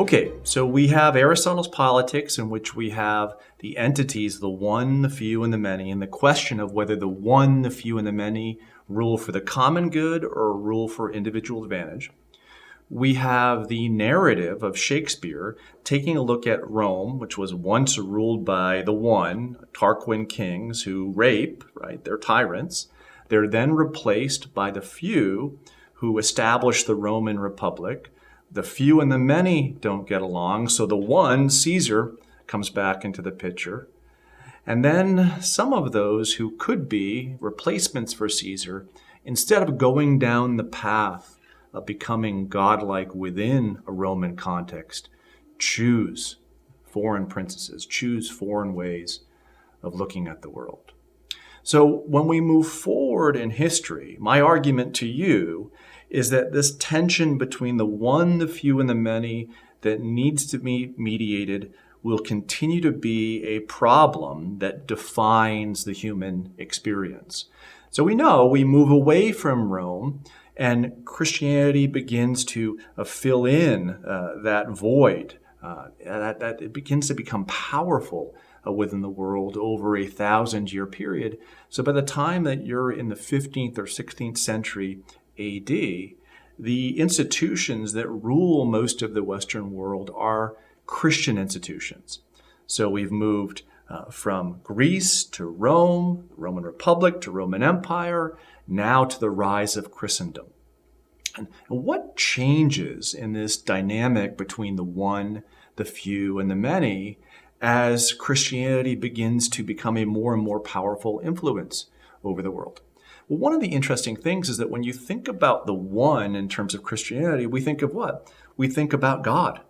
Okay, so we have Aristotle's politics, in which we have the entities, the one, the few, and the many, and the question of whether the one, the few, and the many rule for the common good or rule for individual advantage. We have the narrative of Shakespeare taking a look at Rome, which was once ruled by the one, Tarquin kings who rape, right? They're tyrants. They're then replaced by the few who establish the Roman Republic. The few and the many don't get along, so the one, Caesar, comes back into the picture. And then some of those who could be replacements for Caesar, instead of going down the path of becoming godlike within a Roman context, choose foreign princesses, choose foreign ways of looking at the world. So when we move forward in history, my argument to you is that this tension between the one, the few, and the many that needs to be mediated will continue to be a problem that defines the human experience. So we know we move away from Rome and Christianity begins to fill in that void, that it begins to become powerful within the world over a 1,000-year period. So by the time that you're in the 15th or 16th century AD, the institutions that rule most of the Western world are Christian institutions. So we've moved from Greece to Rome, the Roman Republic to Roman Empire, now to the rise of Christendom. And what changes in this dynamic between the one, the few, and the many as Christianity begins to become a more and more powerful influence over the world? Well, one of the interesting things is that when you think about the one in terms of Christianity, we think of what? We think about God.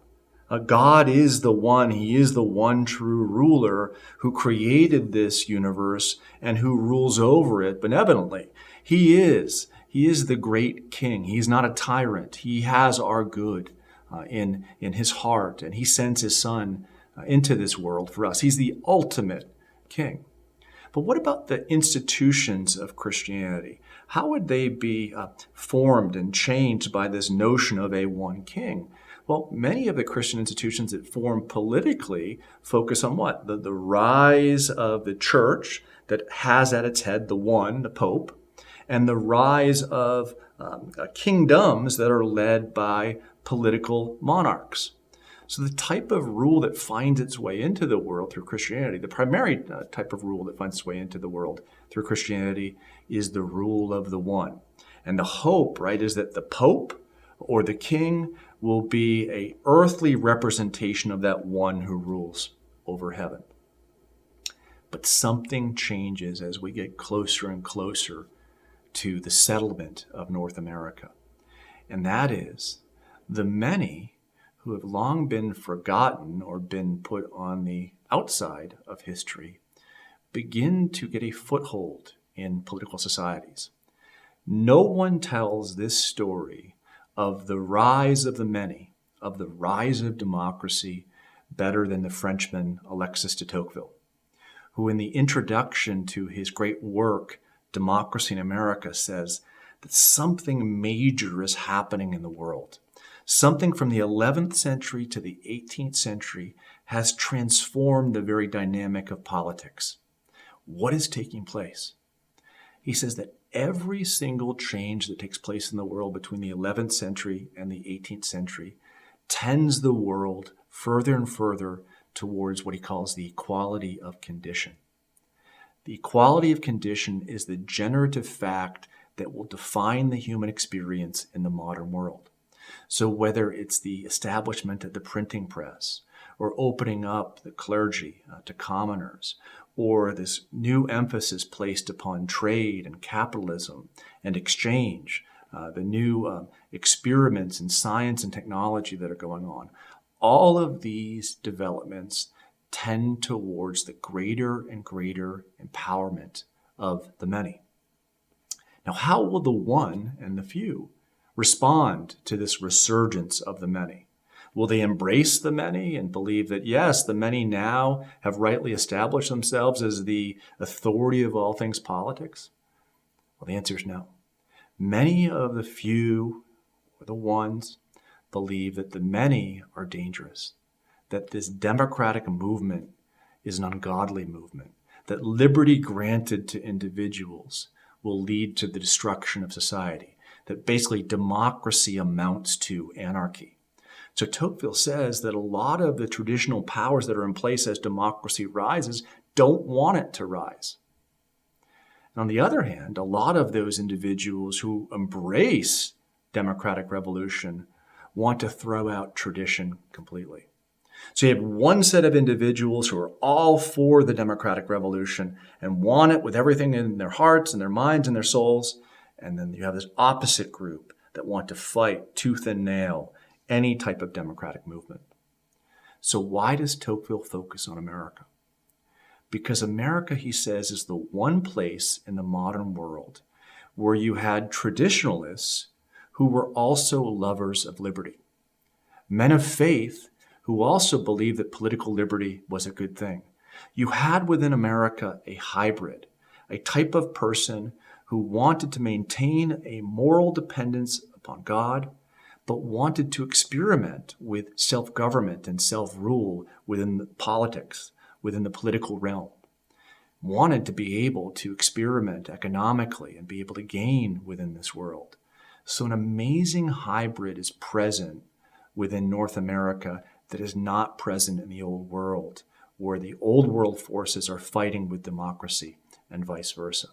God is the one. He is the one true ruler who created this universe and who rules over it benevolently. He is the great king. He's not a tyrant. He has our good in his heart, and he sends his son into this world for us. He's the ultimate king. But what about the institutions of Christianity? How would they be formed and changed by this notion of a one king? Well, many of the Christian institutions that form politically focus on what? The rise of the church that has at its head the one, the Pope, and the rise of kingdoms that are led by political monarchs. So the type of rule that finds its way into the world through Christianity, the primary type of rule that finds its way into the world through Christianity is the rule of the one. And the hope, right, is that the Pope or the king will be an earthly representation of that one who rules over heaven. But something changes as we get closer and closer to the settlement of North America. And that is the many who have long been forgotten or been put on the outside of history begin to get a foothold in political societies. No one tells this story of the rise of the many, of the rise of democracy, better than the Frenchman Alexis de Tocqueville, who in the introduction to his great work, Democracy in America, says that something major is happening in the world. Something from the 11th century to the 18th century has transformed the very dynamic of politics. What is taking place? He says that every single change that takes place in the world between the 11th century and the 18th century tends the world further and further towards what he calls the equality of condition. The equality of condition is the generative fact that will define the human experience in the modern world. So whether it's the establishment of the printing press, or opening up the clergy to commoners, or this new emphasis placed upon trade and capitalism and exchange, the new experiments in science and technology that are going on, all of these developments tend towards the greater and greater empowerment of the many. Now, how will the one and the few respond to this resurgence of the many? Will they embrace the many and believe that, yes, the many now have rightly established themselves as the authority of all things politics? Well, the answer is no. Many of the few, or the ones, believe that the many are dangerous, that this democratic movement is an ungodly movement, that liberty granted to individuals will lead to the destruction of society, that basically democracy amounts to anarchy. So Tocqueville says that a lot of the traditional powers that are in place as democracy rises don't want it to rise. And on the other hand, a lot of those individuals who embrace democratic revolution want to throw out tradition completely. So you have one set of individuals who are all for the democratic revolution and want it with everything in their hearts and their minds and their souls. And then you have this opposite group that want to fight tooth and nail any type of democratic movement. So why does Tocqueville focus on America? Because America, he says, is the one place in the modern world where you had traditionalists who were also lovers of liberty, men of faith who also believed that political liberty was a good thing. You had within America a hybrid, a type of person who wanted to maintain a moral dependence upon God, but wanted to experiment with self-government and self-rule within the politics, within the political realm, wanted to be able to experiment economically and be able to gain within this world. So an amazing hybrid is present within North America that is not present in the old world, where the old world forces are fighting with democracy and vice versa.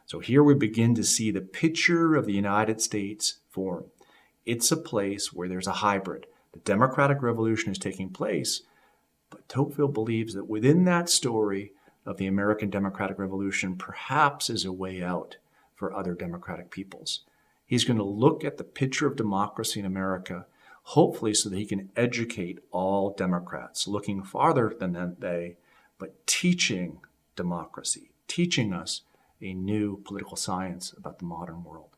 So here we begin to see the picture of the United States form. It's a place where there's a hybrid. The democratic revolution is taking place, but Tocqueville believes that within that story of the American democratic revolution perhaps is a way out for other democratic peoples. He's going to look at the picture of democracy in America, hopefully so that he can educate all Democrats, looking farther than they, but teaching democracy, teaching us a new political science about the modern world.